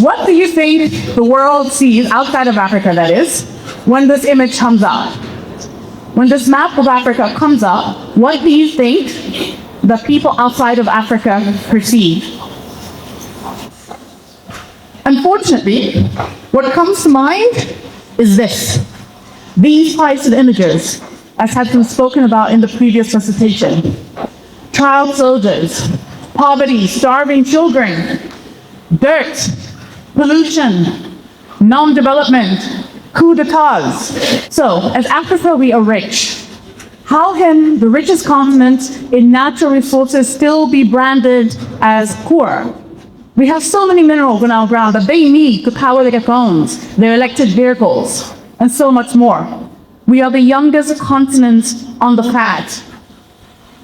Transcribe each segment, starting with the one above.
What do you think the world sees, outside of Africa that is, when this image comes up? When this map of Africa comes up, what do you think the people outside of Africa perceive? Unfortunately, what comes to mind is this. These types of images, as has been spoken about in the previous presentation. Child soldiers, poverty, starving children, dirt, pollution, non-development, coup d'etats. So, as Africa, we are rich. How can the richest continent in natural resources still be branded as poor? We have so many minerals in our ground that they need to power their phones, their electric vehicles, and so much more. We are the youngest continent on the planet.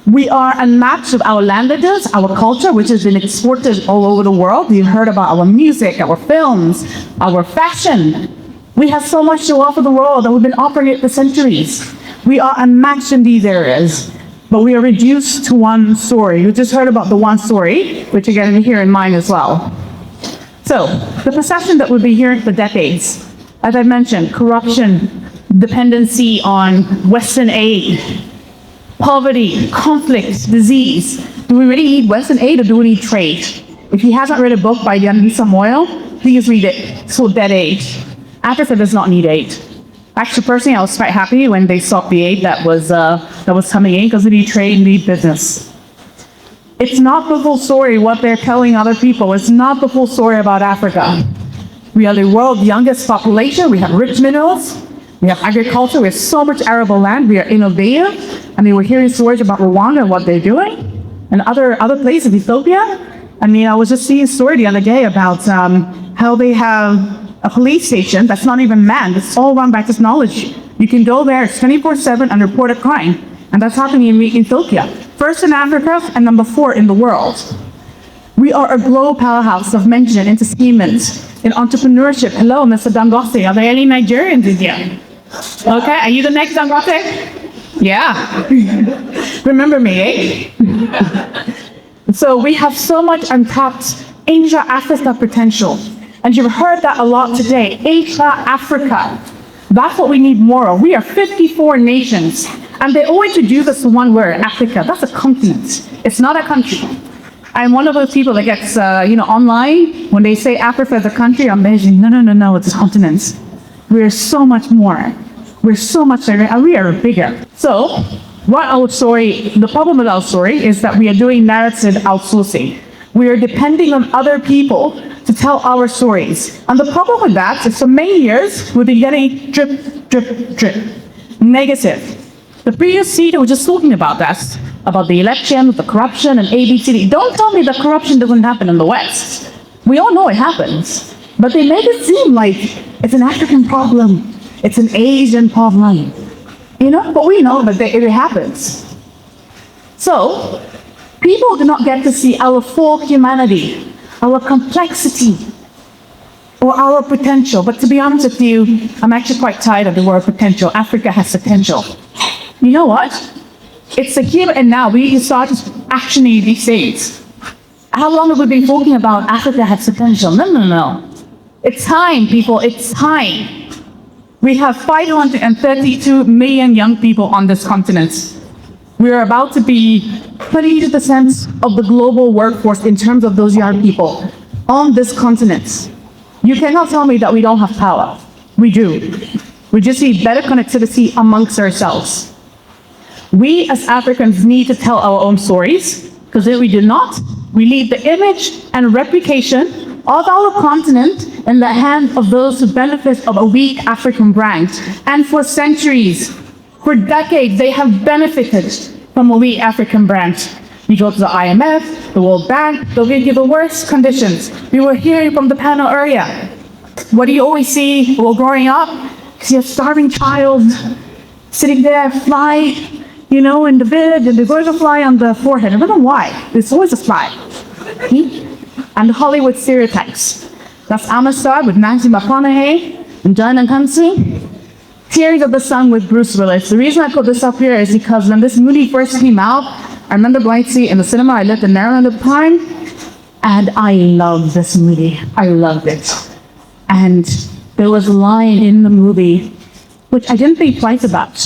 We are unmatched with our languages, our culture, which has been exported all over the world. You've heard about our music, our films, our fashion. We have so much to offer the world, and we've been offering it for centuries. We are unmatched in these areas, but we are reduced to one story. You just heard about the one story, which you're going to hear in mine as well. So, the perception that we've been hearing for decades, as I mentioned, corruption, dependency on Western aid, poverty, conflict, disease. Do we really need Western aid or do we need trade? If he hasn't read a book by Yanni Samoil, please read it. It's called Dead Aid. Africa does not need aid. Actually, personally, I was quite happy when they stopped the aid that was coming in, because we need trade, we need business. It's not the full story what they're telling other people. It's not the full story about Africa. We are the world's youngest population. We have rich minerals. We have agriculture. We have so much arable land. We are innovative. I mean, we're hearing stories about Rwanda and what they're doing, and other places, Ethiopia. I mean, I was just seeing a story the other day about how they have a police station that's not even manned. It's all run by technology. You can go there 24/7 and report a crime. And that's happening in Ethiopia. First in Africa and number 4 in the world. We are a global powerhouse of mention, entertainment, in entrepreneurship. Hello, Mr. Dangote. Are there any Nigerians in here? Okay, are you the next Dangote? Yeah. Remember me, eh? So we have so much untapped Asia-Africa potential. And you've heard that a lot today. Asia-Africa. That's what we need more of. We are 54 nations. And they always reduce us to one word, Africa. That's a continent. It's not a country. I'm one of those people that gets, online, when they say Africa is a country, I'm measuring, no, it's a continent. We're so much more. We're so much bigger, and we are bigger. So, the problem with our story is that we are doing narrative outsourcing. We are depending on other people to tell our stories. And the problem with that is for many years, we've been getting drip, drip, drip. Negative. The previous speaker was just talking about that, about the election, the corruption, and ABCD. Don't tell me that corruption doesn't happen in the West. We all know it happens. But they make it seem like it's an African problem. It's an Asian problem. But we know that it happens. So, people do not get to see our full humanity, our complexity, or our potential. But to be honest with you, I'm actually quite tired of the word potential. Africa has potential. You know what? It's the here and now. We need to start actioning these things. How long have we been talking about Africa has potential? No. It's time, people. It's time. We have 532 million young people on this continent. We are about to be 22% of the global workforce in terms of those young people on this continent. You cannot tell me that we don't have power. We do. We just need better connectivity amongst ourselves. We as Africans need to tell our own stories, because if we do not, we leave the image and reputation of our continent in the hands of those who benefit of a weak African brand. And for centuries, for decades, they have benefited from a weak African brand. You go to the IMF, the World Bank, they'll give you the worst conditions. We were hearing from the panel earlier. What do you always see while growing up? You see a starving child sitting there, fly, in the village, and there's always a fly on the forehead. I don't know why. There's always a fly. And the Hollywood stereotypes. That's Amistad with Nancy McConaughey and John Kansi. Tears of the Sun with Bruce Willis. The reason I put this up here is because when this movie first came out, I remember going to see it in the cinema. I lived in Maryland at the time. And I loved this movie. I loved it. And there was a line in the movie, which I didn't think twice about,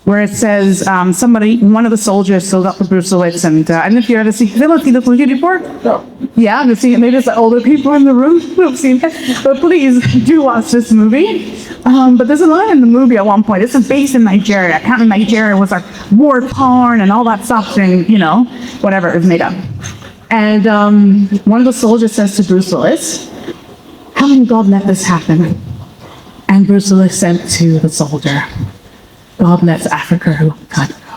where it says one of the soldiers stood up for Bruce Willis, and I don't know if you ever seen this movie before? No. Yeah, I've seen it. Maybe it's the older people in the room who have seen it. But please do watch this movie. But there's a line in the movie at one point. This is based in Nigeria. Apparently Nigeria was like war torn and all that stuff, and whatever it was made up. And one of the soldiers says to Bruce Willis, "How can God let this happen?" And Bruce Willis said to the soldier, "God lets Africa who can't go."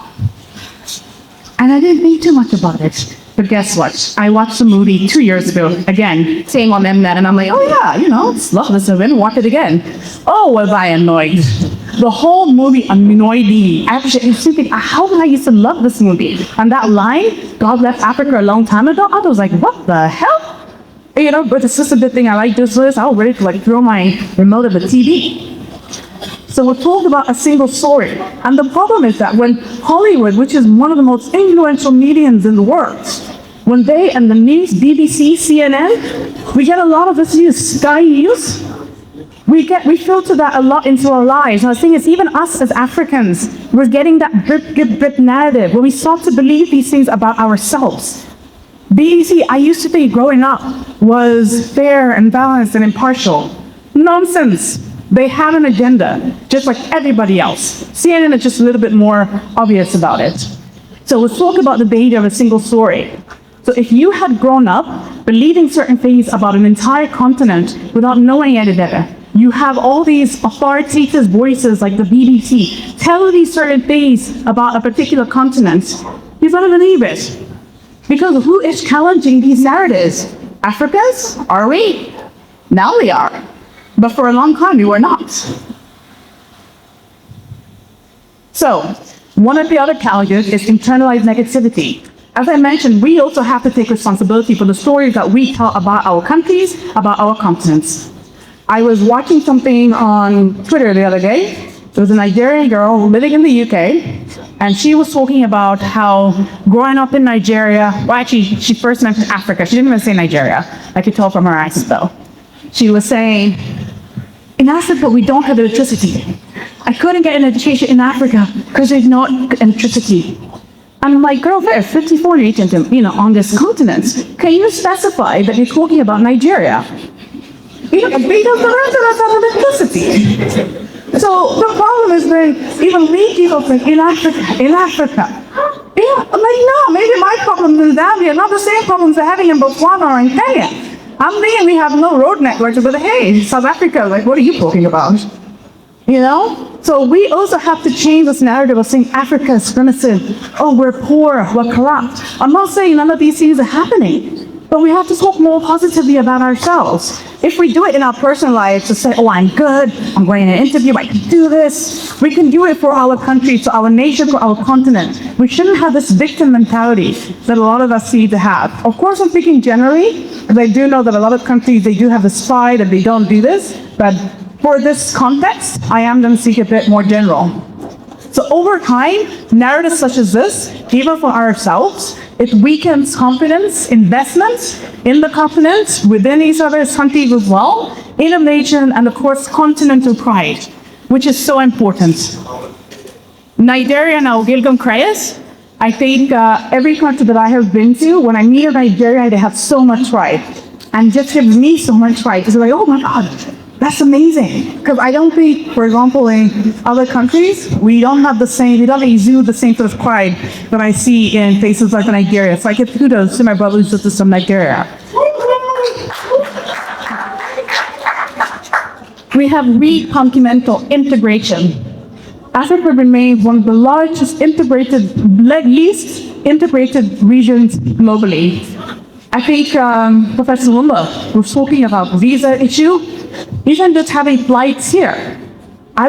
And I didn't think too much about it. But guess what? I watched the movie 2 years ago, again, same on Mnet, and I'm like, oh yeah, it's love this movie, watch it again. Oh, was I annoyed. The whole movie annoyed me. Actually, I was thinking, how did I used to love this movie? And that line, God left Africa a long time ago, I was like, what the hell? But it's just a good thing I like this list. I was ready to throw my remote at the TV. So we're talking about a single story. And the problem is that when Hollywood, which is one of the most influential mediums in the world, when they and the news, BBC, CNN, we get a lot of this news, Sky News, we filter that a lot into our lives. And the thing is, even us as Africans, we're getting that drip narrative where we start to believe these things about ourselves. BBC, I used to think growing up, was fair and balanced and impartial. Nonsense. They have an agenda, just like everybody else. CNN is just a little bit more obvious about it. So let's talk about the danger of a single story. So if you had grown up believing certain things about an entire continent without knowing any better, you have all these authoritative voices like the BBC tell these certain things about a particular continent, you're going to believe it. Because who is challenging these narratives? Africans? Are we? Now we are. But for a long time, we were not. So, one of the other challenges is internalized negativity. As I mentioned, we also have to take responsibility for the stories that we tell about our countries, about our continents. I was watching something on Twitter the other day. There was a Nigerian girl living in the UK, and she was talking about how growing up in Nigeria, well, actually, she first mentioned Africa. She didn't even say Nigeria. I could tell from her accent, though. She was saying, in Africa, we don't have electricity. I couldn't get an education in Africa because there's no electricity. I'm like, girl, there's 54 regions, on this continent. Can you specify that you're talking about Nigeria? Because the rest of us have electricity. So the problem is when even we people think in Africa. Yeah, I'm like, no, maybe my problems in Zambia are not the same problems they're having in Botswana or in Kenya. I'm thinking we have no road networks, but hey, South Africa, what are you talking about? So we also have to change this narrative of saying Africa is primitive. Oh, we're poor, we're corrupt. I'm not saying none of these things are happening, but we have to talk more positively about ourselves. If we do it in our personal lives to say, oh, I'm good, I'm going to an interview, I can do this. We can do it for our country, for our nation, for our continent. We shouldn't have this victim mentality that a lot of us need to have. Of course, I'm speaking generally, because I do know that a lot of countries, they do have this pride and they don't do this. But for this context, I am going to speak a bit more general. So over time, narratives such as this, even for ourselves, it weakens confidence, investment in the continent, within each other's countries as well, innovation, and of course, continental pride, which is so important. Nigeria now, Gilgam Crayas, I think every country that I have been to, when I meet a Nigerian, they have so much pride. And it just gives me so much pride. It's like, oh my God, that's amazing. Because I don't think, for example, in other countries, we don't exude the same sort of pride that I see in places like Nigeria. So I give kudos to my brothers and sisters from Nigeria. We have continental integration. Africa remains one of the largest least integrated regions globally. I think Professor Lumba was talking about visa issue. Even just having flights here. I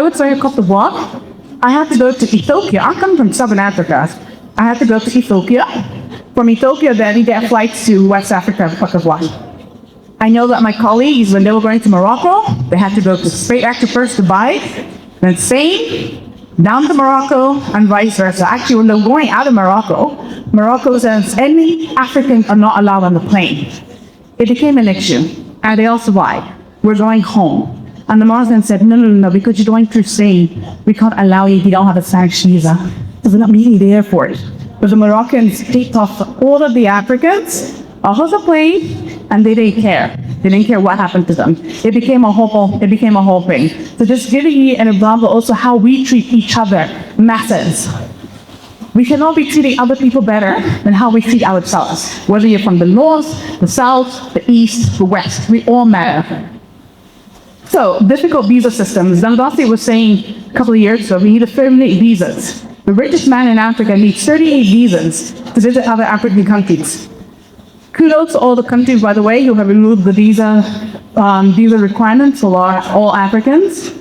would say a couple of walk. I had to go to Ethiopia. I come from Southern Africa. I had to go to Ethiopia. From Ethiopia, then you get flights to West Africa, Cote d'Ivoire. I know that my colleagues, when they were going to Morocco, they had to go straight back to first Dubai, then Spain, down to Morocco and vice versa. Actually, when they're going out of Morocco, Morocco says any Africans are not allowed on the plane. It became an issue, and they all survived. We're going home. And the Muslims said, no, because you're going through Spain, we can't allow you if you don't have a Spanish visa. Because we're not meeting the airport. But the Moroccans picked off all of the Africans off of the plane, and they didn't care. They didn't care what happened to them. It became a whole thing. So just giving you an example also how we treat each other matters. We cannot be treating other people better than how we treat ourselves. Whether you're from the north, the south, the east, the west, we all matter. So, difficult visa systems. Dandasi was saying a couple of years ago, we need 38 visas. The richest man in Africa needs 38 visas to visit other African countries. Kudos to all the countries, by the way, who have removed the visa requirements for all Africans.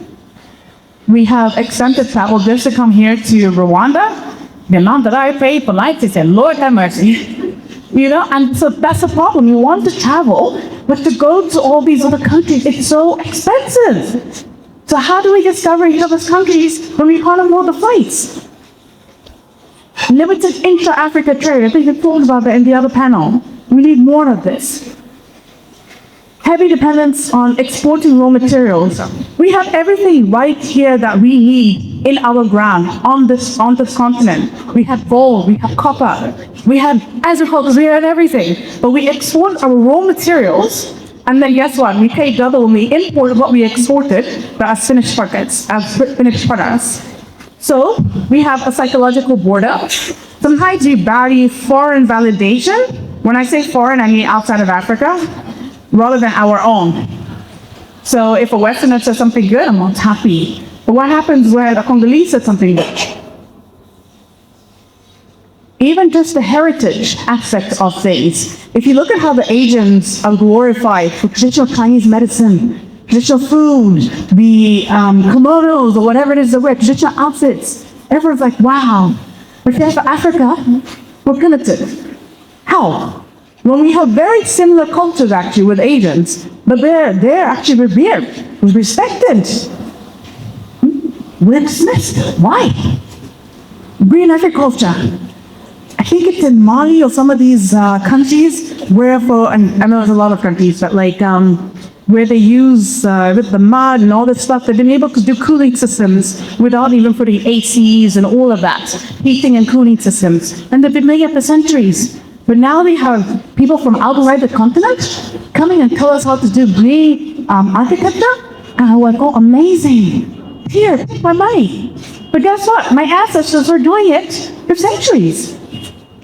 We have exempted travel just to come here to Rwanda. The amount that I paid for life, they said, Lord have mercy. You know, and so that's the problem. You want to travel, but to go to all these other countries, it's so expensive. So how do we discover each other's countries when we can't afford the flights? Limited intra-Africa trade. I think we talked about that in the other panel. We need more of this. Heavy dependence on exporting raw materials. We have everything right here that we need in our ground on this continent. We have gold, we have copper, we have agriculture, we have everything. But we export our raw materials, and then guess what? We pay double when we import what we exported as finished products. So we have a psychological border. Sometimes we value foreign validation. When I say foreign, I mean outside of Africa, rather than our own. So if a Westerner says something good, I'm not happy. But what happens when a Congolese says something good? Even just the heritage aspect of things. If you look at how the Asians are glorified for traditional Chinese medicine, traditional food, the kimonos or whatever it is they wear, traditional outfits, everyone's like, wow. But here for Africa, we're primitive. How? When we have very similar cultures actually with Asians, but they're actually revered, respected. We're dismissed. Why? Green agriculture. I think it's in Mali or some of these countries where and I know there's a lot of countries, but like where they use with the mud and all this stuff, they've been able to do cooling systems without even putting ACs and all of that, heating and cooling systems. And they've been making it for centuries. But now they have people from outside the continent coming and tell us how to do green architecture. And I'm like, oh, amazing. Here, take my money. But guess what? My ancestors were doing it for centuries.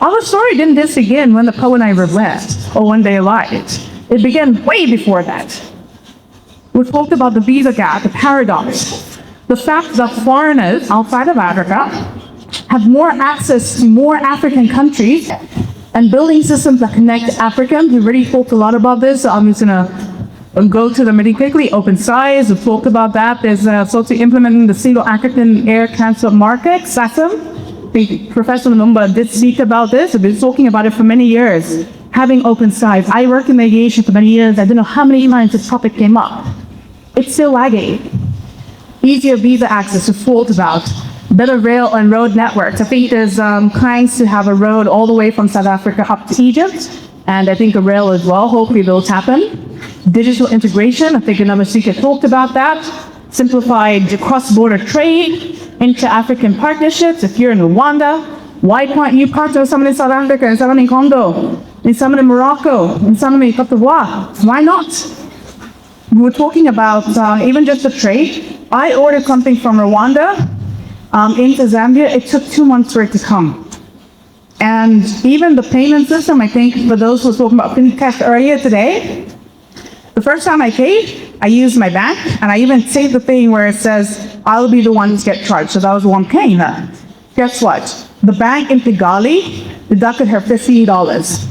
Our story didn't just begin when the Poe and I were blessed or when they arrived. It began way before that. We talked about the visa gap, the paradox, the fact that foreigners outside of Africa have more access to more African countries and building systems that connect Africans. We already talked a lot about this, so I'm just gonna go to them really quickly. Open skies, we've talked about that. There's also implementing the single African air transport market, SASM. Professor Lumumba did speak about this. I've been talking about it for many years. Having open skies. I worked in aviation for many years. I don't know how many times this topic came up. It's still lagging. Easier visa access, we've talked about. Better rail and road networks. I think there's plans to have a road all the way from South Africa up to Egypt, and I think a rail as well. Hopefully those happen. Digital integration. I think another speaker talked about that. Simplified cross-border trade, inter-African partnerships. If you're in Rwanda, why can't you partner with someone in South Africa and someone in Congo, and someone in Morocco, and someone in Côte d'Ivoire? Why not? We were talking about even just the trade. I ordered something from Rwanda into Zambia. It took 2 months for it to come. And even the payment system, I think for those who were talking about fintech earlier today, the first time I paid, I used my bank, and I even saved the thing where it says, I'll be the one to get charged. So that was the one paying that. Guess what? The bank in Kigali deducted her $50.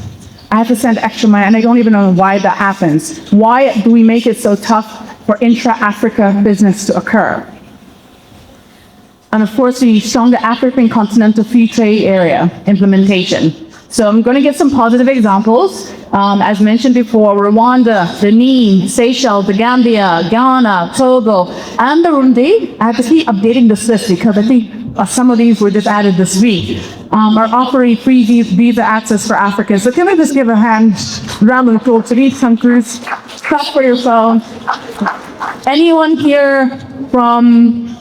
I have to send extra money, and I don't even know why that happens. Why do we make it so tough for intra-Africa business to occur? And of course, we need stronger African continental free trade area implementation. So I'm going to give some positive examples. As mentioned before, Rwanda, Benin, Seychelles, the Gambia, Ghana, Togo, and Burundi. I have to keep updating this list because I think some of these were just added this week. Are offering free visa access for Africans. So can I just give a round of applause to these countries? Clap for yourself. Anyone here from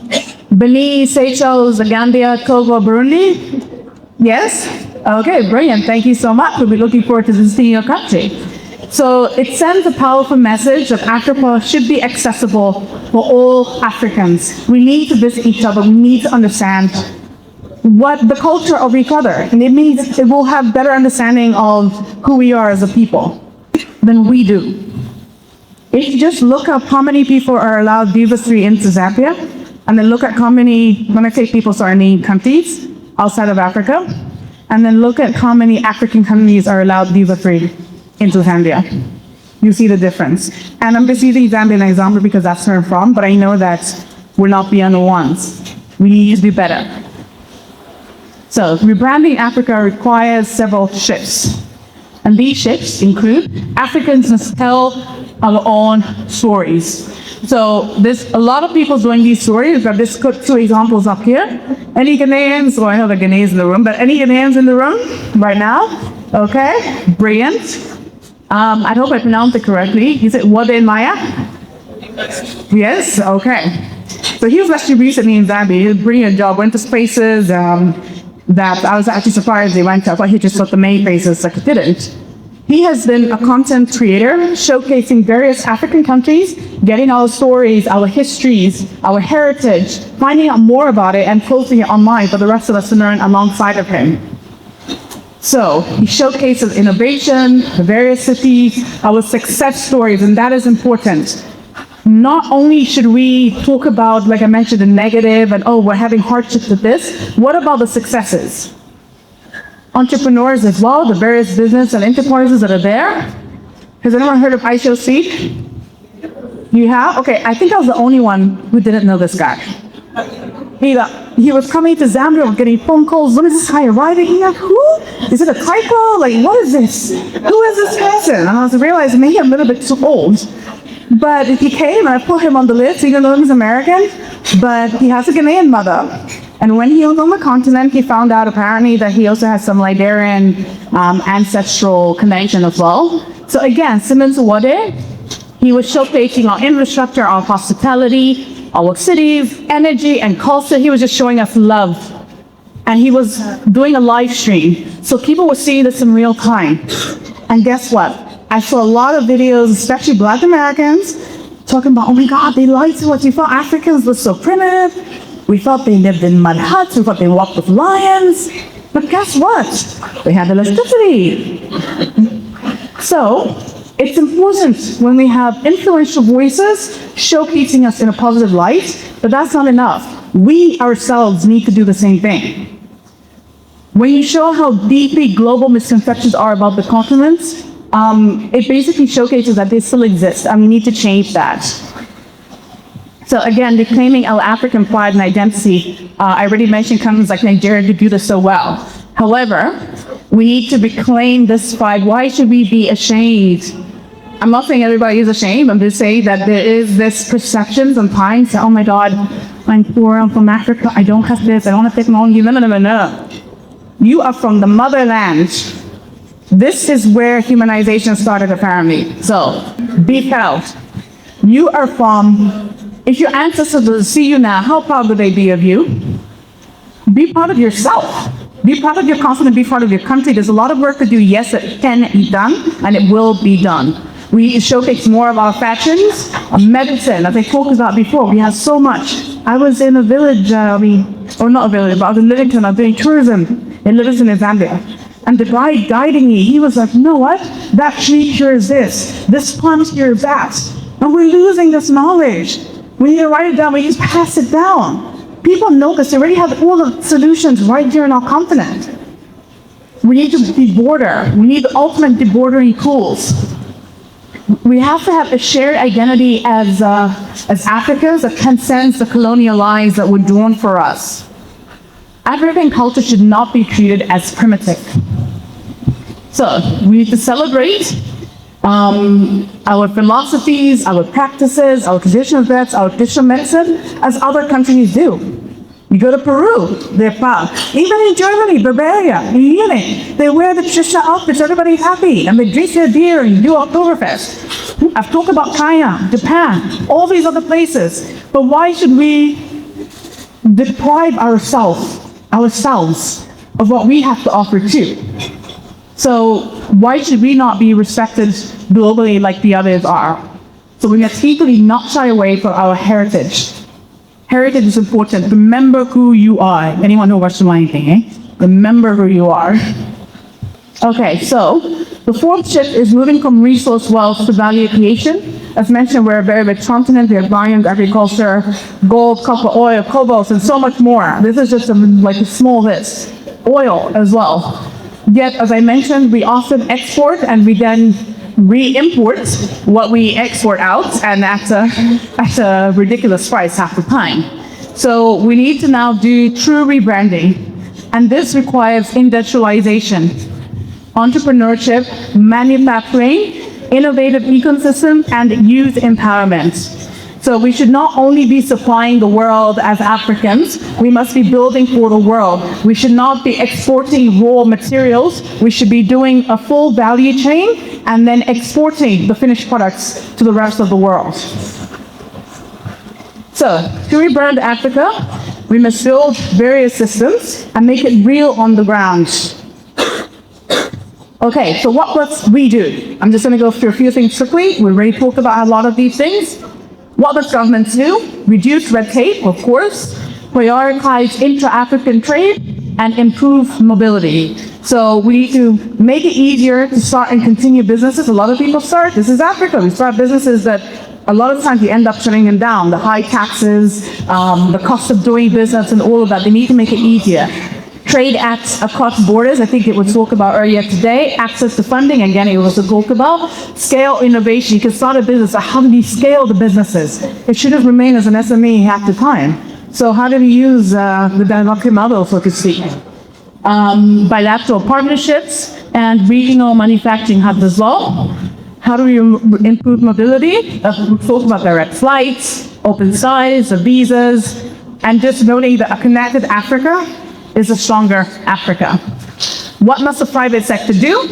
Benin, Seychelles, the Gambia, Togo, Burundi? Yes? Okay, brilliant. Thank you so much. We'll be looking forward to visiting your country. So it sends a powerful message that Africa should be accessible for all Africans. We need to visit each other. We need to understand what the culture of each other. And it means it will have better understanding of who we are as a people than we do. If you just look up how many people are allowed visa-free into Zambia, and then look at how many, when I say people, so I mean countries outside of Africa, and then look at how many African countries are allowed visa-free into Zambia. You see the difference. And I'm just using Zambia as an example because that's where I'm from, but I know that we're not the only ones. We need to be better. So, rebranding Africa requires several shifts. And these shifts include Africans must tell our own stories. So there's a lot of people doing these stories. I've just put two examples up here. Any Ghanaians? Well, I know the Ghanaians in the room, but any Ghanaians in the room right now? Okay, brilliant. I hope I pronounced it correctly. Is it Wade Maya? Yes, okay. So he was actually recently in Zambia. He did a brilliant job, went to spaces that I was actually surprised they went to. I thought he just took the main places, like he didn't. He has been a content creator, showcasing various African countries, getting our stories, our histories, our heritage, finding out more about it and posting it online for the rest of us to learn alongside of him. So he showcases innovation, the various cities, our success stories, and that is important. Not only should we talk about, like I mentioned, the negative and, oh, we're having hardships with this, what about the successes? Entrepreneurs as well, the various business and enterprises that are there. Has anyone heard of ICOC? You have? Okay, I think I was the only one who didn't know this guy. He was coming to Zambia, getting phone calls. When is this guy arriving here? Who? Is it a typo? Like, what is this? Who is this person? And I was realizing maybe I'm a little bit too old. But he came and I put him on the list, even though he's American, but he has a Ghanaian mother. And when he was on the continent, he found out apparently that he also has some Liberian ancestral connection as well. So again, similar to Wade, he was showcasing our infrastructure, our hospitality, our cities, energy, and culture. He was just showing us love. And he was doing a live stream. So people were seeing this in real time. And guess what? I saw a lot of videos, especially Black Americans, talking about, oh my God, they lied to us. We thought Africans were so primitive. We thought they lived in mud huts. We thought they walked with lions. But guess what? They had electricity. So it's important when we have influential voices showcasing us in a positive light, but that's not enough. We ourselves need to do the same thing. When you show how deeply global misconceptions are about the continent, it basically showcases that they still exist, and we need to change that. So again, reclaiming our African pride and identity, I already mentioned countries like Nigeria to do this so well. However, we need to reclaim this pride. Why should we be ashamed? I'm not saying everybody is ashamed. I'm just saying that there is this perception sometimes that, oh my God, I'm poor, I'm from Africa, I don't have this, I don't have technology. No. You are from the motherland. This is where humanization started, apparently. So, be proud. You are from, if your ancestors see you now, how proud would they be of you? Be proud of yourself. Be proud of your continent, be proud of your country. There's a lot of work to do. Yes, it can be done, and it will be done. We showcase more of our fashions, medicine, as I talked about before. We have so much. I was in a village, or not a village, but I was in Livingston. I was doing tourism in Livingston in Zambia. And the guy guiding me, he was like, you know what? That tree cures this plant cures that. And we're losing this knowledge. We need to write it down, we need to pass it down. People know this, they already have all the solutions right here in our continent. We need to deborder. We need the ultimate debordering tools. We have to have a shared identity as Africans that transcends the colonial lines that were drawn for us. African culture should not be treated as primitive. So we need to celebrate our philosophies, our practices, our traditional vets, our traditional medicine, as other countries do. You go to Peru, they're proud. Even in Germany, Bavaria, in Munich, they wear the traditional outfits, everybody's happy, and they drink their beer and do Oktoberfest. I've talked about China, Japan, all these other places. But why should we deprive ourselves of what we have to offer too? So why should we not be respected globally like the others are? So we must equally not shy away from our heritage. Heritage is important. Remember who you are. Anyone know what's anything, eh? Remember who you are. Okay, so the fourth shift is moving from resource wealth to value creation. As mentioned, we're a very big continent. We have volumes, agriculture, gold, copper, oil, cobalt, and so much more. This is just like a small list. Oil as well. Yet, as I mentioned, we often export and we then re-import what we export out, and at a ridiculous price half the time. So we need to now do true rebranding, and this requires industrialization, entrepreneurship, manufacturing, innovative ecosystem, and youth empowerment. So we should not only be supplying the world as Africans, we must be building for the world. We should not be exporting raw materials. We should be doing a full value chain and then exporting the finished products to the rest of the world. So to rebrand Africa, we must build various systems and make it real on the ground. Okay, so what must we do? I'm just going to go through a few things quickly. We already talked about a lot of these things. What does government do? Reduce red tape, of course, prioritize intra-African trade, and improve mobility. So we need to make it easier to start and continue businesses. A lot of people start, this is Africa, we start businesses that a lot of times we end up shutting them down. The high taxes, the cost of doing business and all of that, they need to make it easier. Trade acts across borders, I think it was talked about earlier today. Access to funding, again, it was talked about. Scale innovation, you can start a business, but how do you scale the businesses? It shouldn't remain as an SME half the time. So how do we use the Dynamic model, so to speak? Bilateral partnerships and regional manufacturing hubs as well. How do we improve mobility? We talked about direct flights, open skies, visas, and just noting that a connected Africa is a stronger Africa. What must the private sector do?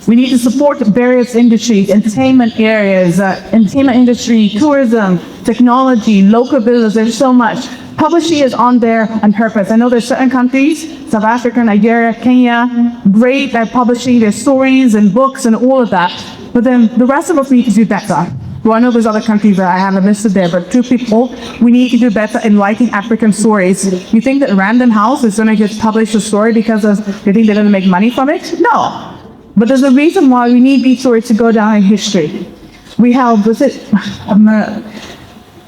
We need to support various industries, entertainment areas, entertainment industry, tourism, technology, local business, there's so much. Publishing is on there on purpose. I know there's certain countries, South Africa, Nigeria, Kenya, great at publishing their stories and books and all of that, but then the rest of us need to do better. Well, I know there's other countries that I haven't listed there, but two people, we need to do better in writing African stories. You think that Random House is going to just publish a story because they think they're going to make money from it? No. But there's a reason why we need these stories to go down in history. We have, I'm going to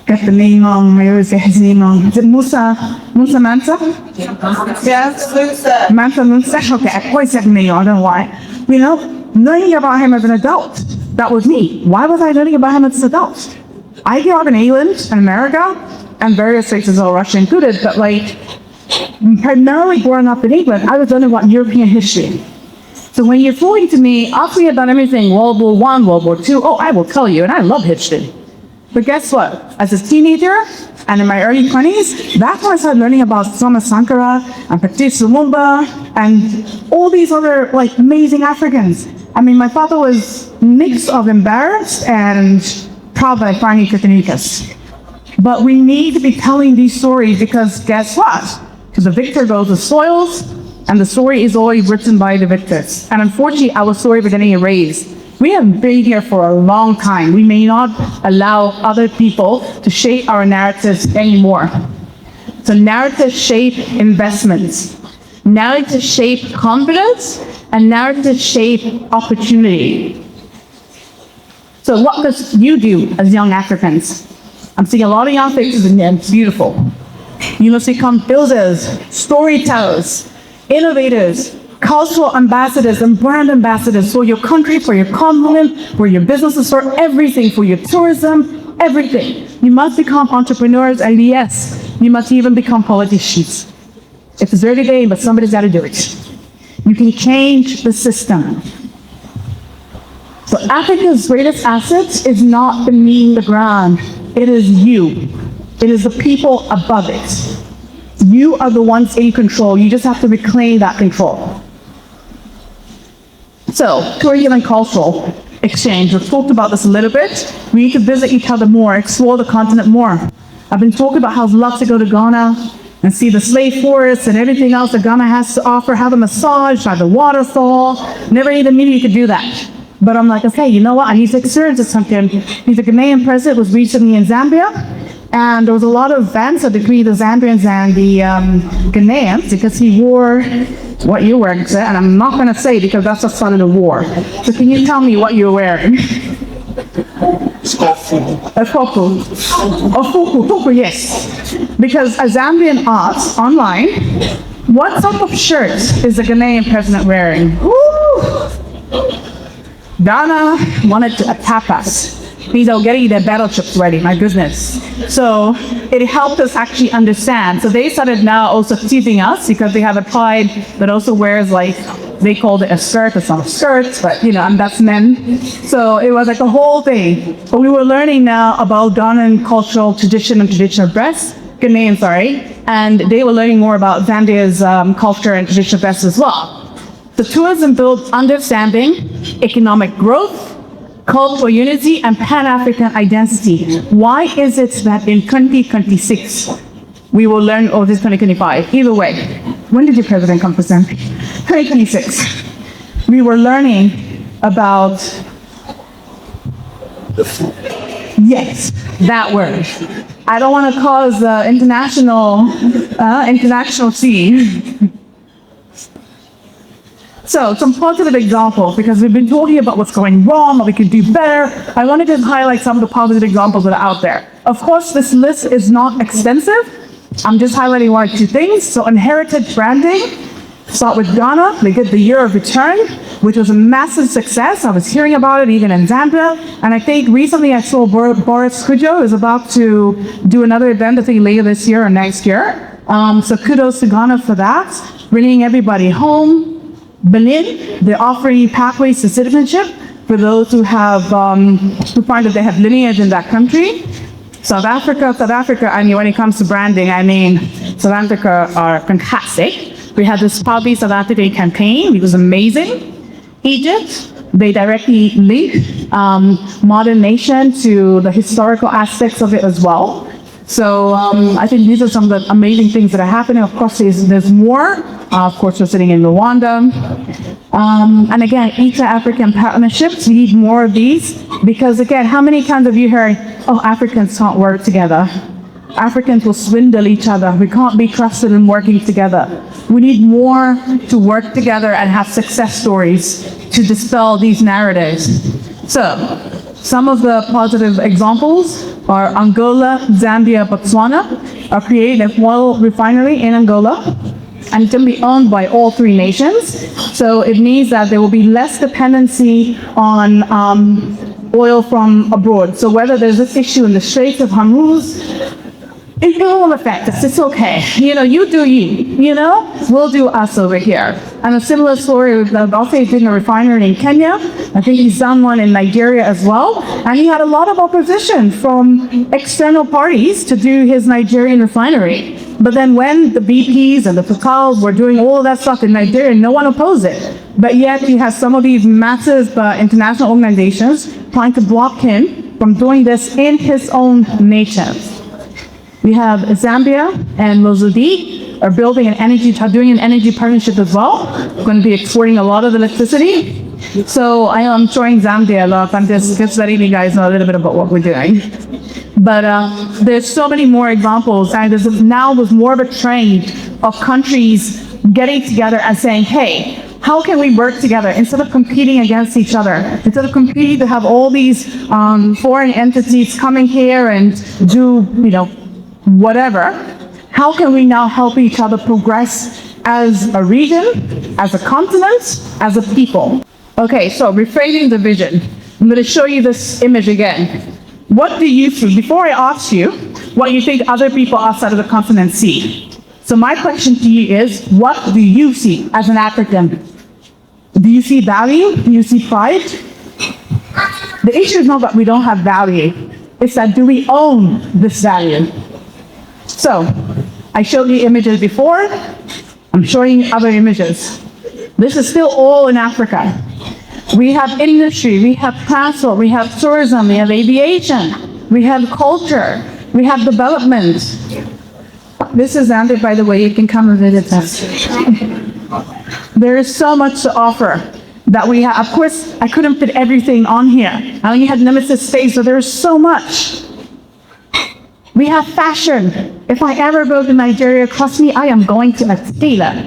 get the name wrong, I always get his name wrong. Is it Musa Mansa? Yes, Musa. Mansa Musa? Okay, I always said the name, I don't know why. You know, learning about him as an adult, that was me. Why was I learning about him as an adult? I grew up in England and America, and various places, all Russia included, but like, primarily growing up in England, I was learning about European history. So when you're talking to me, after we had done everything, World War I, World War II, oh, I will tell you, and I love history. But guess what? As a teenager, and in my early 20s, that's when I started learning about Thomas Sankara, and Patrice Lumumba, and all these other like amazing Africans. I mean, my father was a mix of embarrassed and proud that I finally could teach us. But we need to be telling these stories because guess what? Because the victor goes the spoils, and the story is always written by the victors. And unfortunately, our story is getting erased. We have been here for a long time. We may not allow other people to shape our narratives anymore. So narratives shape investments. Narratives shape confidence, and narratives shape opportunity. So what must you do as young Africans? I'm seeing a lot of young faces in there, it's beautiful. You must become builders, storytellers, innovators, cultural ambassadors and brand ambassadors for your country, for your continent, for your businesses, for everything, for your tourism, everything. You must become entrepreneurs, and yes, you must even become politicians. It's a dirty game, but somebody's got to do it. You can change the system. So Africa's greatest asset is not beneath the ground. It is you. It is the people above it. You are the ones in control. You just have to reclaim that control. So, tourism and cultural exchange. We've talked about this a little bit. We need to visit each other more, explore the continent more. I've been talking about how I'd love to go to Ghana and see the slave forests and everything else that Ghana has to offer, have a massage, try the waterfall. Never even knew you could do that. But I'm like, okay, you know what? I need to experience something. He's a Ghanaian president, was recently in Zambia. And there was a lot of banter between the Zambians and the Ghanaians because he wore what you're wearing, sir. And I'm not going to say because that's the fun of the war. So can you tell me what you're wearing? A fuku. Fuku, yes. Because a Zambian asks online, what type of shirt is the Ghanaian president wearing? Woo! Ghana wanted to attack us. These are getting their battleships ready, my goodness. So it helped us actually understand. So they started now also teasing us because they have a pride that also wears like, they called it a skirt, it's not a skirt, but you know, and that's men. So it was like a whole thing. But we were learning now about Ghanaian cultural tradition and traditional dress, Ghanaian, sorry, and they were learning more about Zambia's culture and traditional dress as well. The tourism builds understanding, economic growth, cultural unity, and Pan-African identity. Why is it that in 2026, we will learn, or this 2025, either way, when did your president come present? 2026. We were learning about, yes, that word. I don't want to cause international scene. So, some positive examples, because we've been talking about what's going wrong, what we could do better. I wanted to highlight some of the positive examples that are out there. Of course, this list is not extensive. I'm just highlighting one or two things. So, inherited branding. Start with Ghana. They did the Year of Return, which was a massive success. I was hearing about it even in Zambia. And I think recently I saw Boris Kujo is about to do another event, I think later this year or next year. So kudos to Ghana for that. Bringing everybody home. Benin, they're offering pathways to citizenship for those who have, who find that they have lineage in that country. South Africa, I mean, when it comes to branding, I mean, South Africa are fantastic. We had this Proudly South African campaign, it was amazing. Egypt, they directly link modern nation to the historical aspects of it as well. So I think these are some of the amazing things that are happening. Of course, there's more. Of course, we're sitting in Rwanda. And again, inter-African partnerships, we need more of these. Because again, how many times have you heard, oh, Africans can't work together. Africans will swindle each other. We can't be trusted in working together. We need more to work together and have success stories to dispel these narratives. So, some of the positive examples are Angola, Zambia, Botswana are creating a oil refinery in Angola, and it can be owned by all three nations. So it means that there will be less dependency on oil from abroad. So whether there's this issue in the Straits of Hormuz, it will affect us. It's okay. You know, you do you know? We'll do us over here. And a similar story with Alfie doing a refinery in Kenya. I think he's done one in Nigeria as well. And he had a lot of opposition from external parties to do his Nigerian refinery. But then when the BPs and the Totals were doing all of that stuff in Nigeria, no one opposed it. But yet he has some of these massive international organizations trying to block him from doing this in his own nation. We have Zambia and Mozambique are building doing an energy partnership as well. We're going to be exporting a lot of electricity. So I am showing Zambia a lot. I'm just letting you guys know a little bit about what we're doing. But there's so many more examples, and there's more of a trend of countries getting together and saying, hey, how can we work together instead of competing against each other? Instead of competing to have all these foreign entities coming here and do, whatever, how can we now help each other progress as a region, as a continent, as a people? Okay, so reframing the vision. I'm going to show you this image again. What do you see? Before I ask you what you think other people outside of the continent see. So my question to you is, what do you see as an African? Do you see value? Do you see pride? The issue is not that we don't have value. It's that do we own this value? So, I showed you images before. I'm showing you other images. This is still all in Africa. We have industry, we have transport, we have tourism, we have aviation, we have culture, we have development. This is Zambia, by the way, you can come and visit us. There is so much to offer that we have. Of course, I couldn't fit everything on here. I only had limited space, so there's so much. We have fashion. If I ever go to Nigeria, trust me, I am going to Akela.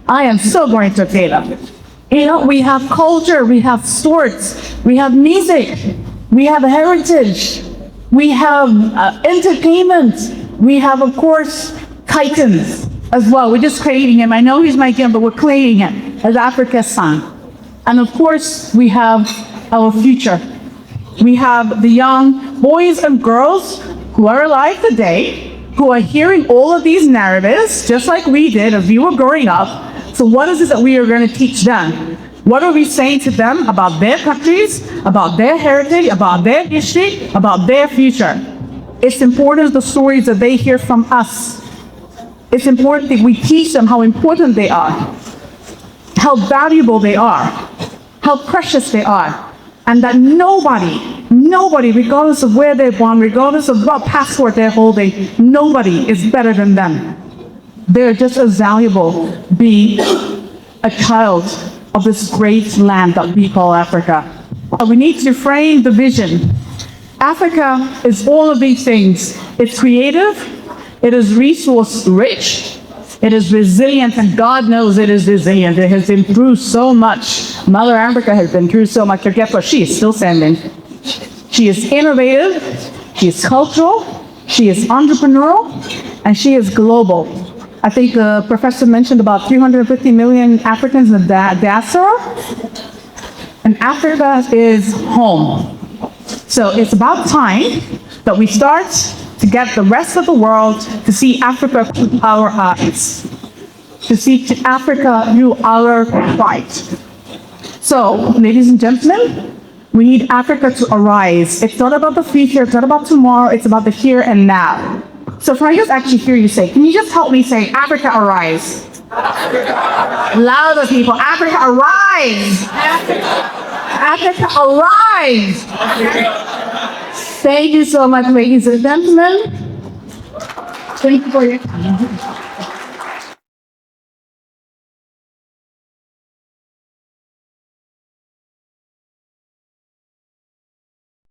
I am so going to Akela. You know, we have culture, we have sports, we have music, we have heritage, we have entertainment, we have, of course, titans as well. We're just creating him. I know he's my king, but we're creating him as Africa's son. And of course, we have our future. We have the young boys and girls who are alive today, who are hearing all of these narratives, just like we did as we were growing up. So what is it that we are going to teach them? What are we saying to them about their countries, about their heritage, about their history, about their future? It's important the stories that they hear from us. It's important that we teach them how important they are, how valuable they are, how precious they are, and that nobody, regardless of where they're born, regardless of what passport they're holding, nobody is better than them. They're just as valuable being a child of this great land that we call Africa. We need to frame the vision. Africa is all of these things. It's creative, it is resource rich, it is resilient, and God knows it is resilient. It has been through so much. Mother Africa has been through so much, but guess what? She is still standing. She is innovative, she is cultural, she is entrepreneurial, and she is global. I think the professor mentioned about 350 million Africans in the diaspora, and Africa is home. So it's about time that we start to get the rest of the world to see Africa through our eyes, to see Africa through our pride. So, ladies and gentlemen, we need Africa to arise. It's not about the future, it's not about tomorrow, it's about the here and now. So if I just actually hear you say, can you just help me say, Africa arise? Africa. Louder people, Africa arise! Africa arise! Africa. Thank you so much, ladies and gentlemen. Thank you for your time.